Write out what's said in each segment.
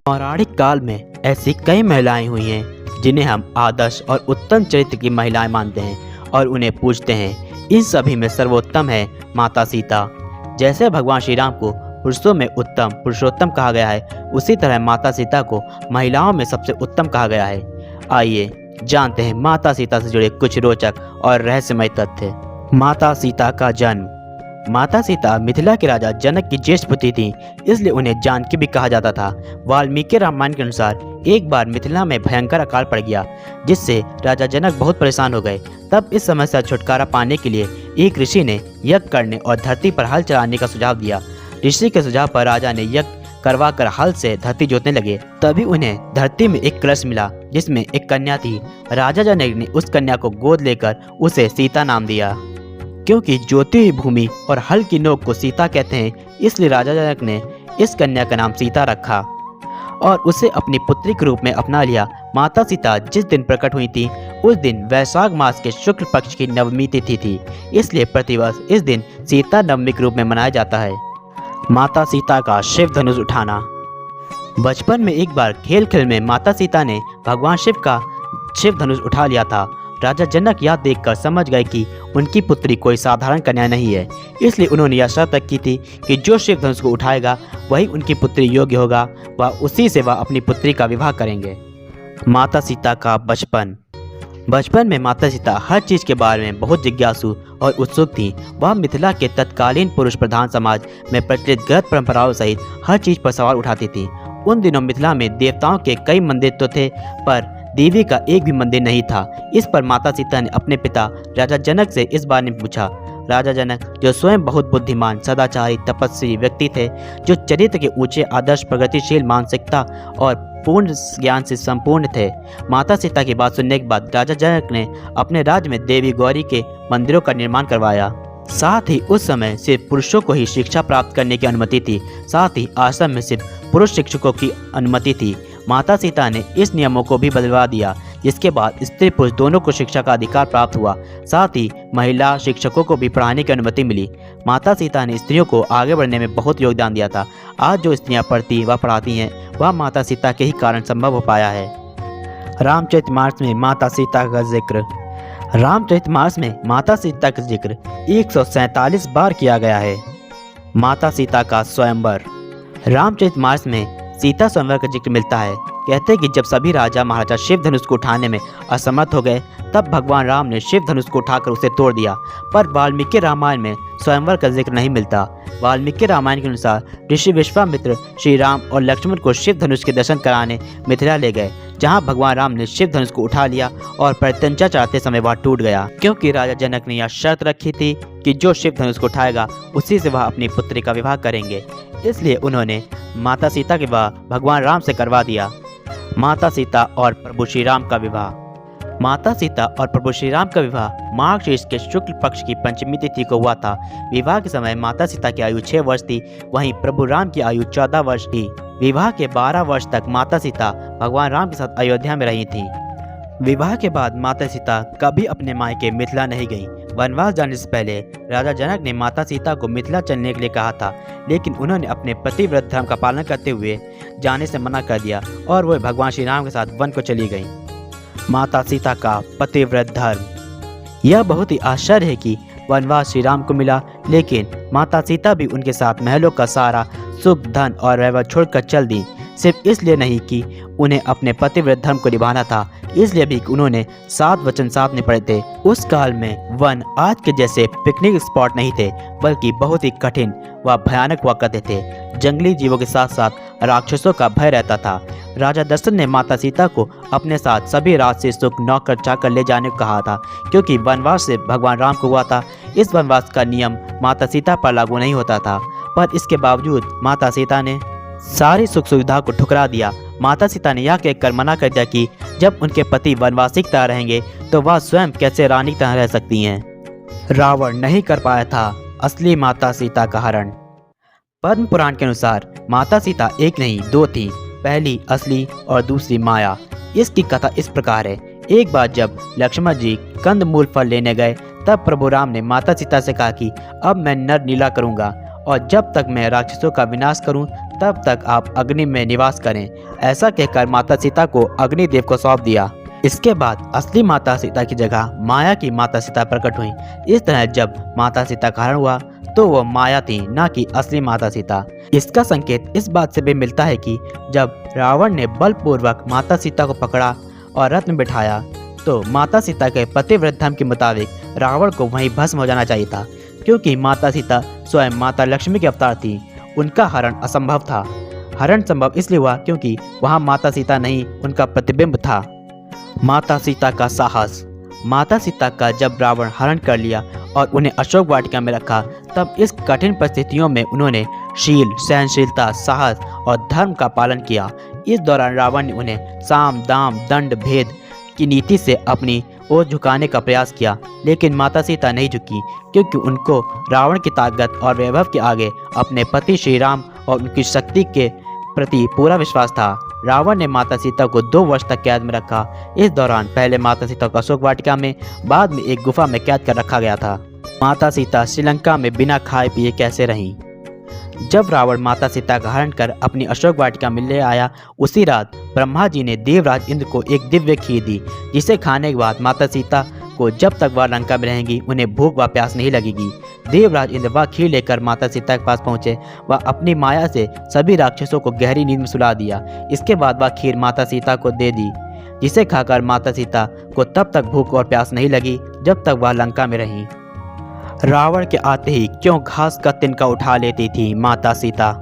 पौराणिक काल में ऐसी कई महिलाएं हुई हैं जिन्हें हम आदर्श और उत्तम चरित्र की महिलाएं मानते हैं और उन्हें पूजते हैं। इन सभी में सर्वोत्तम है माता सीता। जैसे भगवान श्री राम को पुरुषों में उत्तम पुरुषोत्तम कहा गया है, उसी तरह माता सीता को महिलाओं में सबसे उत्तम कहा गया है। आइए जानते हैं माता सीता से जुड़े कुछ रोचक और रहस्यमय तथ्य। माता सीता का जन्म। माता सीता मिथिला के राजा जनक की ज्येष्ठ पुत्री थी, इसलिए उन्हें जानकी भी कहा जाता था। वाल्मीकि रामायण के अनुसार एक बार मिथिला में भयंकर अकाल पड़ गया, जिससे राजा जनक बहुत परेशान हो गए। तब इस समस्या से छुटकारा पाने के लिए एक ऋषि ने यज्ञ करने और धरती पर हल चलाने का सुझाव दिया। ऋषि के सुझाव पर राजा ने यज्ञ करवा कर हल से धरती जोतने लगे। तभी उन्हें धरती में एक कलश मिला जिसमें एक कन्या थी। राजा जनक ने उस कन्या को गोद लेकर उसे सीता नाम दिया। क्योंकि जोती हुई भूमि और हल की नोक को सीता कहते हैं, इसलिए राजा जनक ने इस कन्या का नाम सीता रखा और उसे अपनी पुत्री के रूप में अपना लिया। माता सीता जिस दिन प्रकट हुई थी उस दिन वैशाख मास के शुक्ल पक्ष की नवमी तिथि थी, इसलिए प्रतिवर्ष इस दिन सीता नवमी के रूप में मनाया जाता है। माता सीता का शिव धनुष उठाना। बचपन में एक बार खेल खेल में माता सीता ने भगवान शिव का शिव धनुष उठा लिया था। राजा जनक यह देखकर समझ गए कि उनकी पुत्री कोई साधारण कन्या नहीं है, इसलिए उन्होंने यह शर्त रखी थी कि जो शिव धनुष को उठाएगा वही उनकी पुत्री योग्य होगा, वह उसी से वह अपनी पुत्री का विवाह करेंगे। माता सीता का बचपन। बचपन में माता सीता हर चीज़ के बारे में बहुत जिज्ञासु और उत्सुक थी। वह मिथिला के तत्कालीन पुरुष प्रधान समाज में प्रचलित गलत परंपराओं सहित हर चीज़ पर सवाल उठाती थी। उन दिनों मिथिला में देवताओं के कई मंदिर तो थे, पर देवी का एक भी मंदिर नहीं था। इस पर माता सीता ने अपने पिता राजा जनक से इस बारे में पूछा। राजा जनक, जो स्वयं बहुत बुद्धिमान, सदाचारी, तपस्वी व्यक्ति थे, जो चरित्र के ऊंचे आदर्श, प्रगतिशील मानसिकता और पूर्ण ज्ञान से संपूर्ण थे। माता सीता की बात सुनने के बाद राजा जनक ने अपने राज्य में देवी गौरी के मंदिरों का निर्माण करवाया। साथ ही उस समय सिर्फ पुरुषों को ही शिक्षा प्राप्त करने की अनुमति थी। साथ ही आश्रम में सिर्फ पुरुष शिक्षकों की अनुमति थी। माता सीता ने इस नियमों को भी बदलवा दिया, जिसके बाद स्त्री पुरुष दोनों को शिक्षा का अधिकार प्राप्त हुआ। साथ ही महिला शिक्षकों को भी पढ़ाने की अनुमति मिली। माता सीता ने स्त्रियों को आगे बढ़ने में बहुत योगदान दिया था। आज जो स्त्रियां पढ़ती व पढ़ाती हैं, वह माता सीता के ही कारण संभव हो पाया है। रामचरितमानस में माता सीता का जिक्र। रामचरितमानस में माता सीता का जिक्र 147 बार किया गया है। माता सीता का स्वयंवर। रामचरितमानस में सीता स्वयंवर का जिक्र मिलता है। कहते हैं कि जब सभी राजा महाराजा शिव धनुष को उठाने में असमर्थ हो गए, तब भगवान राम ने शिव धनुष को उठाकर उसे तोड़ दिया। पर वाल्मीकि रामायण में स्वयंवर का जिक्र नहीं मिलता। वाल्मीकि रामायण के अनुसार ऋषि विश्वामित्र श्री राम और लक्ष्मण को शिव धनुष के दर्शन कराने मिथिला ले गए, जहां भगवान राम ने शिव धनुष को उठा लिया और प्रत्यंचा चढ़ाते समय वह टूट गया। क्योंकि राजा जनक ने यह शर्त रखी थी कि जो शिव धनुष को उठाएगा उसी से वह अपनी पुत्री का विवाह करेंगे, इसलिए उन्होंने माता सीता के विवाह भगवान राम से करवा दिया। माता सीता और प्रभु श्री राम का विवाह। माता सीता और प्रभु श्री राम का विवाह माघ शीर्ष के शुक्ल पक्ष की पंचमी तिथि को हुआ था। विवाह के समय माता सीता की आयु 6 वर्ष थी, वहीं प्रभु राम की आयु 14 वर्ष थी। विवाह के 12 वर्ष तक माता सीता भगवान राम के साथ अयोध्या में रही थी। विवाह के बाद माता सीता कभी अपने मायके मिथिला नहीं गईं। वनवास जाने से पहले राजा जनक ने माता सीता को मिथिला चलने के लिए कहा था, लेकिन उन्होंने अपने पतिव्रत धर्म का पालन करते हुए जाने से मना कर दिया और वह भगवान श्री राम के साथ वन को चली गईं। माता सीता का पतिव्रत धर्म। यह बहुत ही आश्चर्य है कि वनवास श्री राम को मिला, लेकिन माता सीता भी उनके साथ महलों का सारा सुख, धन और वैभव छोड़कर चल दी। सिर्फ इसलिए नहीं कि उन्हें अपने पतिव्रत धर्म को निभाना था, इसलिए भी उन्होंने 7 वचन साधने पड़े थे। उस काल में वन आज के जैसे पिकनिक स्पॉट नहीं थे, बल्कि बहुत ही कठिन व भयानक हुआ करते थे। जंगली जीवों के साथ साथ राक्षसों का भय रहता था। राजा दशरथ ने माता सीता को अपने साथ सभी राजसी सुख, नौकर चाकर ले जाने को कहा था, क्योंकि वनवास से भगवान राम को हुआ था। इस वनवास का नियम माता सीता पर लागू नहीं होता था, पर इसके बावजूद माता सीता ने सारी सुख सुविधा को ठुकरा दिया। माता सीता ने यह कहकर मना कर दिया कि जब उनके पति वनवासी की तरह रहेंगे तो वह स्वयं कैसे रानी की तरह रह सकती हैं। रावण नहीं कर पाया था असली माता सीता का हरण। पद्म पुराण के अनुसार माता सीता एक नहीं 2 थी, पहली असली और दूसरी माया। इसकी कथा इस प्रकार है। एक बार जब लक्ष्मण जी कंदमूल फल लेने गए, तब प्रभु राम ने माता सीता से कहा कि अब मैं नर नीला करूंगा और जब तक मैं राक्षसों का विनाश करूं तब तक आप अग्नि में निवास करें। ऐसा कहकर माता सीता को अग्निदेव को सौंप दिया। इसके बाद असली माता सीता की जगह माया की माता सीता प्रकट हुई। इस तरह जब माता सीता का हरण हुआ तो वो माया थी, न कि असली माता सीता। इसका संकेत इस बात से भी मिलता है कि जब रावण ने बलपूर्वक माता सीता को पकड़ा और रथ में बिठाया तो माता सीता के पतिव्रत धर्म के मुताबिक रावण को वहीं भस्म हो जाना चाहिए था, क्योंकि माता सीता स्वयं माता लक्ष्मी के अवतार थी। उनका हरण असंभव था। हरण संभव इसलिए हुआ क्योंकि वहां माता सीता नहीं, उनका प्रतिबिंब था। माता सीता का साहस। माता सीता का जब रावण हरण कर लिया और उन्हें अशोक वाटिका में रखा, तब इस कठिन परिस्थितियों में उन्होंने शील, सहनशीलता, साहस और धर्म का पालन किया। इस दौरान रावण ने उन्हें साम, दाम, दंड, भेद की नीति से अपनी ओर झुकाने का प्रयास किया, लेकिन माता सीता नहीं झुकी, क्योंकि उनको रावण की ताकत और वैभव के आगे अपने पति श्री राम और उनकी शक्ति के प्रति पूरा विश्वास था। रावण ने माता सीता को 2 वर्ष तक कैद में रखा। इस दौरान पहले माता सीता को अशोक वाटिका में, बाद में एक गुफा में कैद कर रखा गया था। माता सीता श्रीलंका में बिना खाए पिए कैसे रहीं? जब रावण माता सीता का हरण कर अपनी अशोक वाटिका में ले आया, उसी रात ब्रह्मा जी ने देवराज इंद्र को एक दिव्य खीर दी, जिसे खाने के बाद माता सीता को जब तक वह लंका में रहेंगी उन्हें भूख व प्यास नहीं लगेगी। देवराज इंद्र वह खीर लेकर माता सीता के पास पहुंचे। वह अपनी माया से सभी राक्षसों को गहरी नींद में सुला दिया। इसके बाद वह खीर माता सीता को दे दी, जिसे खाकर माता सीता को तब तक भूख और प्यास नहीं लगी जब तक वह लंका में रहीं। रावण के आते ही क्यों घास का तिनका उठा लेती थी माता सीता?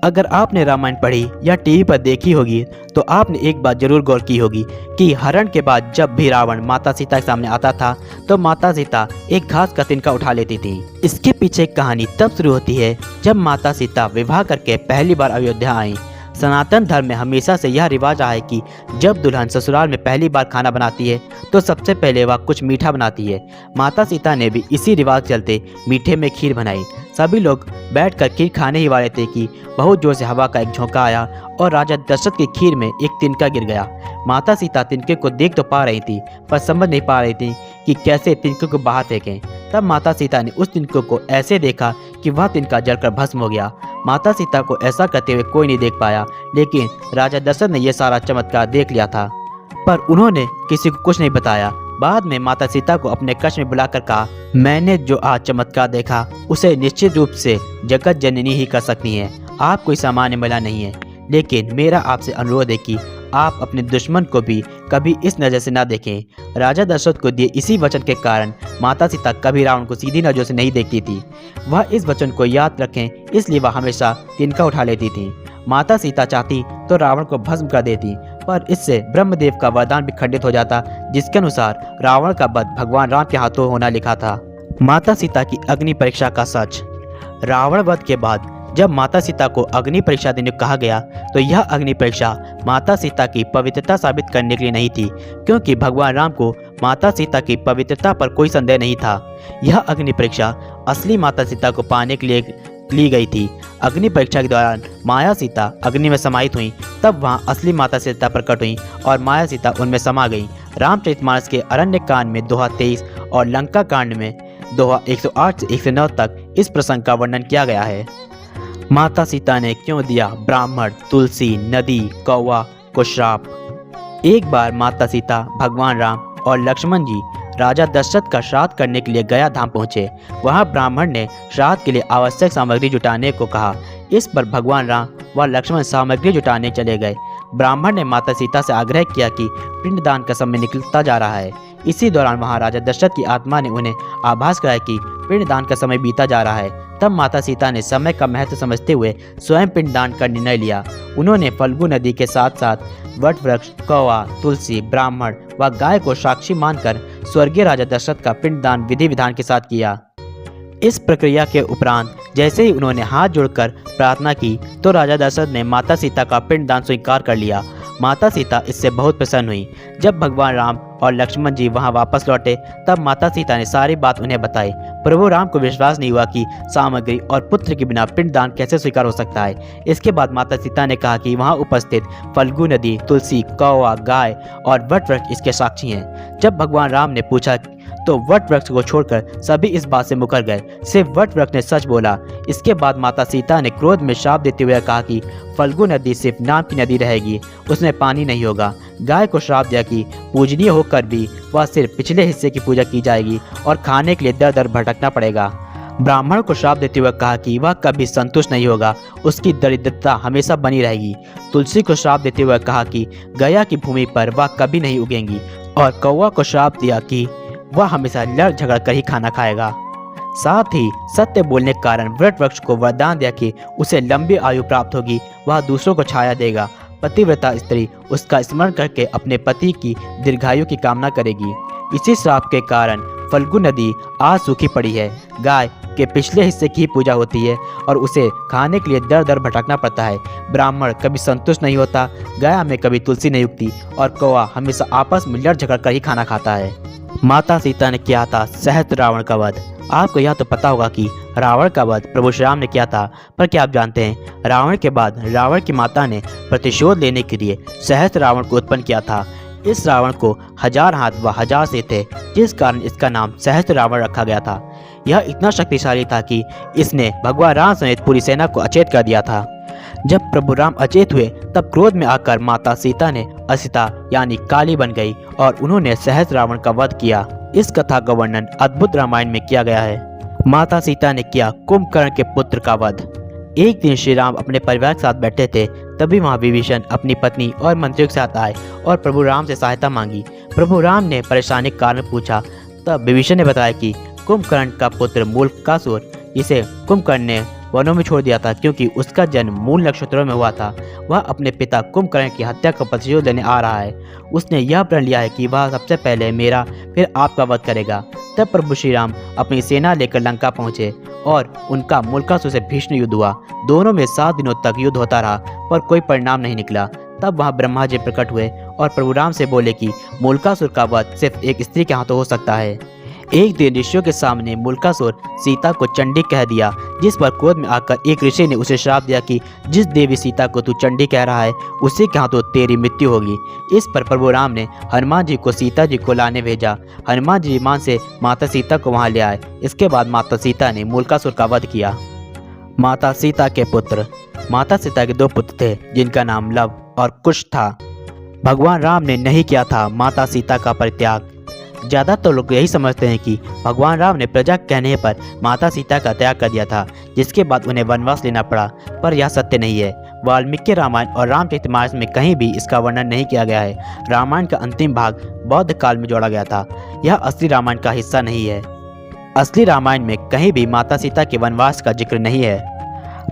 अगर आपने रामायण पढ़ी या टीवी पर देखी होगी तो आपने एक बात जरूर गौर की होगी कि हरण के बाद जब भी रावण माता सीता के सामने आता था तो माता सीता एक घास का तिनका उठा लेती थी। इसके पीछे कहानी तब शुरू होती है जब माता सीता विवाह करके पहली बार अयोध्या आई। सनातन धर्म में हमेशा से यह रिवाज रहा है कि जब दुल्हन ससुराल में पहली बार खाना बनाती है तो सबसे पहले वह कुछ मीठा बनाती है। माता सीता ने भी इसी रिवाज चलते मीठे में खीर बनाई। सभी लोग बैठकर खीर खाने ही वाले थे कि बहुत जोर से हवा का एक झोंका आया और राजा दशरथ की खीर में एक तिनका गिर गया। माता सीता तिनके को देख तो पा रही थी, पर समझ नहीं पा रही थी कि कैसे तिनके को बाहर फेंकें। तब माता सीता ने उस तिनके को ऐसे देखा कि वह तिनका जलकर भस्म हो गया। माता सीता को ऐसा करते हुए कोई नहीं देख पाया, लेकिन राजा दशरथ ने यह सारा चमत्कार देख लिया था, पर उन्होंने किसी को कुछ नहीं बताया। बाद में माता सीता को अपने कक्ष में बुलाकर कहा, मैंने जो आज चमत्कार देखा उसे निश्चित रूप से जगत जननी ही कर सकती है। आप कोई सामान्य महिला नहीं है, लेकिन मेरा आपसे अनुरोध है कि आप अपने दुश्मन को भी कभी इस नज़र से ना देखें। राजा दशरथ को दिए इसी वचन के कारण माता सीता कभी रावण को सीधी नजरों से नहीं देखती थी। वह इस वचन को याद रखें, इसलिए वह हमेशा तिनका उठा लेती थी। माता सीता चाहती तो रावण को भस्म कर देती, पर इससे ब्रह्मदेव का वरदान भी खंडित हो जाता, जिसके अनुसार रावण का वध भगवान राम के हाथों होना लिखा था। माता सीता की अग्नि परीक्षा का सच। रावण वध के बाद जब माता सीता को अग्नि परीक्षा देने को कहा गया तो यह अग्नि परीक्षा माता सीता की पवित्रता साबित करने के लिए नहीं थी, क्योंकि भगवान राम को माता सीता की पवित्रता पर कोई संदेह नहीं था। यह अग्नि परीक्षा असली माता सीता को पाने के लिए ली गई थी। अग्नि परीक्षा के दौरान माया सीता अग्नि में समाहित हुई, तब वहां असली माता सीता प्रकट हुई और माया सीता उनमें समा गई। रामचरितमानस के अरण्य कांड में दोहा 23 और लंका कांड में दोहा 108 से 109 तक इस प्रसंग का वर्णन किया गया है। माता सीता ने क्यों दिया ब्राह्मण, तुलसी, नदी, कौवा को श्राप? एक बार माता सीता, भगवान राम और लक्ष्मण जी राजा दशरथ का श्राद्ध करने के लिए गया धाम पहुंचे। वहां ब्राह्मण ने श्राद्ध के लिए आवश्यक सामग्री जुटाने को कहा। इस पर भगवान राम व लक्ष्मण सामग्री जुटाने चले गए। ब्राह्मण ने माता सीता से आग्रह किया कि पिंडदान का समय निकलता जा रहा है। इसी दौरान वहां राजा दशरथ की आत्मा ने उन्हें आभास कराया कि पिंडदान का समय बीता जा रहा है। तब माता सीता ने समय का महत्व समझते हुए स्वयं पिंडदान का निर्णय लिया। उन्होंने फल्गु नदी के साथ साथ वट वृक्ष, कौवा, तुलसी, ब्राह्मण व गाय को साक्षी मानकर स्वर्गीय राजा दशरथ का पिंडदान विधि विधान के साथ किया। इस प्रक्रिया के उपरांत जैसे ही उन्होंने हाथ जोड़कर प्रार्थना की तो राजा दशरथ ने माता सीता का पिंडदान स्वीकार कर लिया। माता सीता इससे बहुत प्रसन्न हुई। जब भगवान राम और लक्ष्मण जी वहां वापस लौटे तब माता सीता ने सारी बात उन्हें बताई। प्रभु राम को विश्वास नहीं हुआ कि सामग्री और पुत्र के बिना पिंडदान कैसे स्वीकार हो सकता है। इसके बाद माता सीता ने कहा कि वहां उपस्थित फल्गु नदी, तुलसी, कौवा, गाय और वट वृक्ष इसके साक्षी हैं। जब भगवान राम ने पूछा तो वट वृक्ष को छोड़कर सभी इस बात से मुकर गए। सिर्फ वट वृक्ष ने सच बोला। इसके बाद माता सीता ने क्रोध में शाप देते हुए कहा कि फल्गु नदी सिर्फ नाम की नदी रहेगी, उसमें पानी नहीं होगा। गाय को श्राप दिया कि पूजनीय होकर भी वह सिर्फ पिछले हिस्से की पूजा की जाएगी और खाने के लिए दर दर भटकना पड़ेगा। ब्राह्मण को श्राप देते हुए कहा कि वह कभी संतुष्ट नहीं होगा, उसकी दरिद्रता हमेशा बनी रहेगी। तुलसी को श्राप देते हुए कहा कि गया की भूमि पर वह कभी नहीं उगेंगी और कौवा को श्राप दिया कि वह हमेशा लड़ झगड़ कर ही खाना खाएगा। साथ ही सत्य बोलने के कारण वट वृक्ष को वरदान दिया कि उसे लंबी आयु प्राप्त होगी, वह दूसरों को छाया देगा। पतिव्रता स्त्री उसका स्मरण करके अपने पति की दीर्घायु की कामना करेगी। इसी श्राप के कारण फल्गु नदी आज सूखी पड़ी है। गाय के पिछले हिस्से की पूजा होती है और उसे खाने के लिए दर दर भटकना पड़ता है। ब्राह्मण कभी संतुष्ट नहीं होता, गया में कभी तुलसी नहीं उगती और कौवा हमेशा आपस में लड़ झगड़ कर ही खाना खाता है। माता सीता ने किया था सहस्त्र रावण का वध। आपको यह तो पता होगा कि रावण का वध प्रभु श्री राम ने किया था, पर क्या आप जानते हैं रावण के बाद रावण की माता ने प्रतिशोध लेने के लिए सहस्त्र रावण को उत्पन्न किया था। इस रावण को 1000 हाथ व 1000 सिर थे, जिस कारण इसका नाम सहस्त्र रावण रखा गया था। यह इतना शक्तिशाली था कि इसने भगवान राम समेत पूरी सेना को अचेत कर दिया था। जब प्रभु राम अचेत हुए तब क्रोध में आकर माता सीता ने असिता यानी काली बन गई और उन्होंने सहस्त्र रावण का वध किया। इस कथा का वर्णन अद्भुत रामायण में किया गया है। माता सीता ने किया कुंभकर्ण के पुत्र का वध। एक दिन श्री राम अपने परिवार के साथ बैठे थे, तभी वहाँ विभीषण अपनी पत्नी और मंत्रियों के साथ आए और प्रभु राम से सहायता मांगी। प्रभु राम ने परेशानी का कारण पूछा, तब विभीषण ने बताया कि कुंभकर्ण का पुत्र मूलकासुर, जिसे कुंभकर्ण ने वनों में छोड़ दिया था क्योंकि उसका जन्म मूल नक्षत्रों में हुआ था, वह अपने पिता कुंभकर्ण की हत्या का प्रतिशोध लेने आ रहा है। उसने यह प्रण लिया है कि वह सबसे पहले मेरा फिर आपका वध करेगा। तब प्रभु श्री राम अपनी सेना लेकर लंका पहुंचे और उनका मूलकासुर से भीषण युद्ध हुआ। दोनों में 7 दिनों तक युद्ध होता रहा पर कोई परिणाम नहीं निकला। तब वहाँ ब्रह्मा जी प्रकट हुए और प्रभु राम से बोले कि मूलकासुर का वध सिर्फ एक स्त्री के हाथों हो सकता है। एक दिन ऋषियों के सामने मूलकासुर सीता को चंडी कह दिया, जिस पर क्रोध में आकर एक ऋषि ने उसे श्राप दिया कि जिस देवी सीता को तू चंडी कह रहा है उसी के हाथों तेरी मृत्यु होगी। इस पर प्रभु राम ने हनुमान जी को सीता जी को लाने भेजा। हनुमान जी विमान से माता सीता को वहां ले आए। इसके बाद माता सीता ने मूलकासुर का वध किया। माता सीता के पुत्र। माता सीता के 2 पुत्र थे जिनका नाम लव और कुश था। भगवान राम ने नहीं किया था माता सीता का परित्याग। ज़्यादातर लोग यही समझते हैं कि भगवान राम ने प्रजा के कहने पर माता सीता का त्याग कर दिया था, जिसके बाद उन्हें वनवास लेना पड़ा, पर यह सत्य नहीं है। वाल्मीकि रामायण और रामचरितमानस में कहीं भी इसका वर्णन नहीं किया गया है। रामायण का अंतिम भाग बौद्ध काल में जोड़ा गया था। यह असली रामायण का हिस्सा नहीं है। असली रामायण में कहीं भी माता सीता के वनवास का जिक्र नहीं है।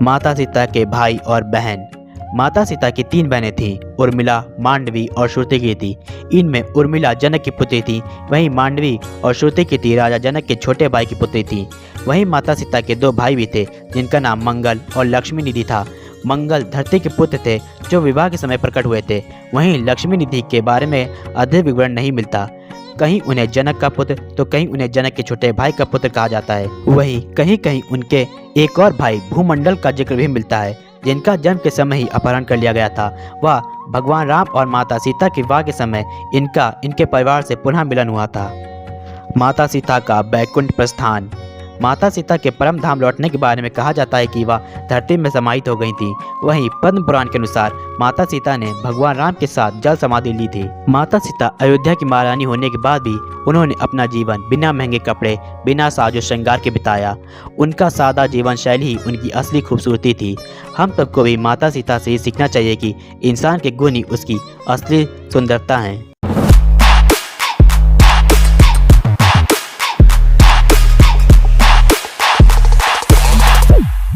माता सीता के भाई और बहन। माता सीता की 3 बहनें थीं, उर्मिला, मांडवी और श्रुतिकी थी। इनमें उर्मिला जनक की पुत्री थी, वहीं मांडवी और श्रुतिकी राजा जनक के छोटे भाई की पुत्री थी। वहीं माता सीता के 2 भाई भी थे जिनका नाम मंगल और लक्ष्मी निधि था। मंगल धरती के पुत्र थे जो विवाह के समय प्रकट हुए थे। वहीं लक्ष्मी निधि के बारे में अधिक विवरण नहीं मिलता। कहीं उन्हें जनक का पुत्र तो कहीं उन्हें जनक के छोटे भाई का पुत्र कहा जाता है। वहीं कहीं कहीं उनके एक और भाई भूमंडल का जिक्र भी मिलता है, जिनका जन्म के समय ही अपहरण कर लिया गया था। वह भगवान राम और माता सीता के विवाह के समय इनके परिवार से पुनः मिलन हुआ था। माता सीता का बैकुंठ प्रस्थान। माता सीता के परम धाम लौटने के बारे में कहा जाता है कि वह धरती में समाहित हो गई थी। वहीं पद्म पुराण के अनुसार माता सीता ने भगवान राम के साथ जल समाधि ली थी। माता सीता अयोध्या की महारानी होने के बाद भी उन्होंने अपना जीवन बिना महंगे कपड़े, बिना साजो श्रृंगार के बिताया। उनका सादा जीवन शैली ही उनकी असली खूबसूरती थी। हम सबको भी माता सीता से ये सीखना चाहिए कि इंसान के गुण ही उसकी असली सुंदरता हैं।